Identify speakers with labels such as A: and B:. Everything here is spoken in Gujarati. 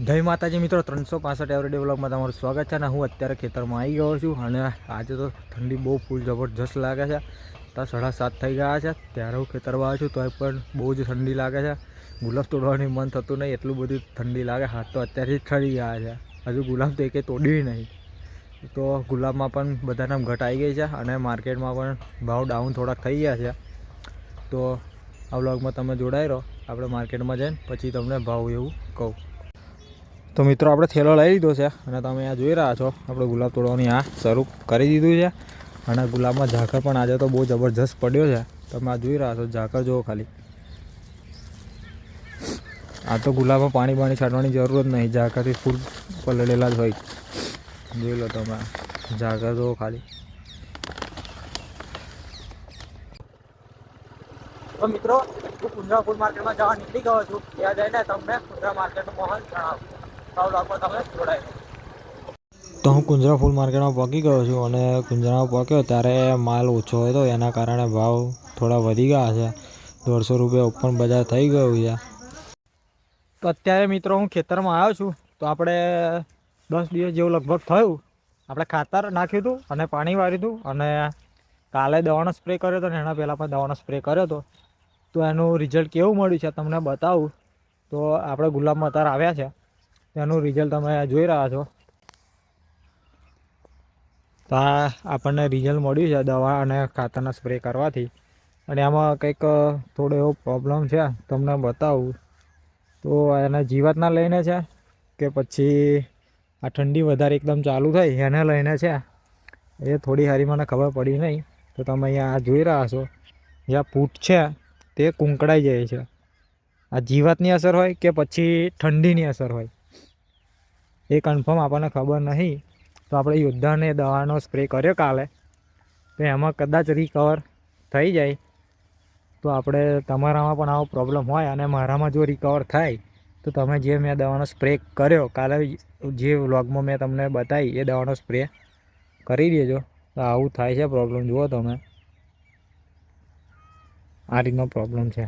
A: જય માતાજી મિત્રો, 365 એવરીડે વ્લોગમાં તમારું સ્વાગત છે. અને હું અત્યારે ખેતરમાં આવી ગયો છું અને આજે તો ઠંડી બહુ ફૂલ જબરજસ્ત લાગે છે. તો 7:30 થઈ ગયા છે ત્યારે હું ખેતરમાં આવ્યો છું, તો પણ બહુ જ ઠંડી લાગે છે. ગુલાબ તોડવાની મન થતું નહીં, એટલું બધું ઠંડી લાગે. હાથ તો અત્યારથી જ ઠરી ગયા છે. હજુ ગુલાબ તો એકે તોડ્યું નહીં. તો ગુલાબમાં પણ બધાના ઘટ આવી ગઈ છે અને માર્કેટમાં પણ ભાવ ડાઉન થોડાક થઈ ગયા છે. તો આ વ્લોગમાં તમે જોડાઈ રહો. આપણે માર્કેટમાં જઈને પછી તમને ભાવ એવું કહું. તો મિત્રો, આપણે થેલો લઈ લીધો છે અને તમે આ જોઈ રહ્યા છો, આપણે ગુલાબ તોડવાની આ શરૂ કરી દીધું છે. અને ગુલાબમાં ઝાકળ પણ આજે તો બહુ જબરજસ્ત પડ્યો છે. તમે આ જોઈ રહ્યા છો, ઝાકળ જુઓ ખાલી. આ તો ગુલાબમાં પાણી છાંટવાની જરૂર જ નહીં, ઝાકળથી ફૂલ પલળેલા જ હોય. જોઈ લો તમે, ઝાકળ જુઓ ખાલી. તો મિત્રો, હું કુંજરા ફૂલ માર્કેટમાં જવા નીકળી ગયો છું. ત્યાં જઈને તમને કુંજરા માર્કેટનું માહોલ જણાવું. તો હું કુંજરા ફૂલ માર્કેટમાં પહોંચી ગયો છું અને કુંજરામાં પહોંચ્યો ત્યારે માલ ઓછો હતો, એના કારણે ભાવ થોડા વધી ગયા છે. 150 રૂપિયા ઉપર બજાર થઈ ગયું છે. તો અત્યારે મિત્રો હું ખેતરમાં આવ્યો છું. તો આપણે 10 દિવસ જેવું લગભગ થયું. આપણે ખાતર નાખ્યું હતું અને પાણી વાળ્યું હતું અને કાલે દવાનો સ્પ્રે કર્યો હતો અને એના પહેલાં પણ દવાનો સ્પ્રે કર્યો હતો. તો એનું રિઝલ્ટ કેવું મળ્યું છે તમને બતાવું. તો આપણે ગુલાબમાં અત્યારે આવ્યા છે, તેનું રિઝલ્ટ તમે જોઈ રહ્યા છો. તો આ આપણને રિઝલ્ટ મળ્યું છે દવા અને ખાતરના સ્પ્રે કરવાથી. અને આમાં કંઈક થોડો એવો પ્રોબ્લેમ છે, તમને બતાવું. તો એના જીવાતના લઈને છે કે પછી આ ઠંડી વધારે એકદમ ચાલુ થઈ એને લઈને છે, એ થોડી સારી મને ખબર પડી નહીં. તો તમે અહીંયા આ જોઈ રહ્યા છો, જ્યાં ફૂટ છે તે કૂંકળાઈ જાય છે. આ જીવાતની અસર હોય કે પછી ઠંડીની અસર હોય એ કન્ફર્મ આપણને ખબર નહીં. તો આપણે યોદ્ધાને દવાનો સ્પ્રે કર્યો કાલે, તો એમાં કદાચ રિકવર થઈ જાય. તો આપણે તમારામાં પણ આવો પ્રોબ્લેમ હોય અને મારામાં જો રિકવર થાય તો તમે જે મેં દવાનો સ્પ્રે કર્યો કાલે, જે વ્લોગમાં મેં તમને બતાવી એ દવાનો સ્પ્રે કરી દેજો. તો આવું થાય છે પ્રોબ્લેમ. જુઓ તમે, આ રીતનો પ્રોબ્લેમ છે.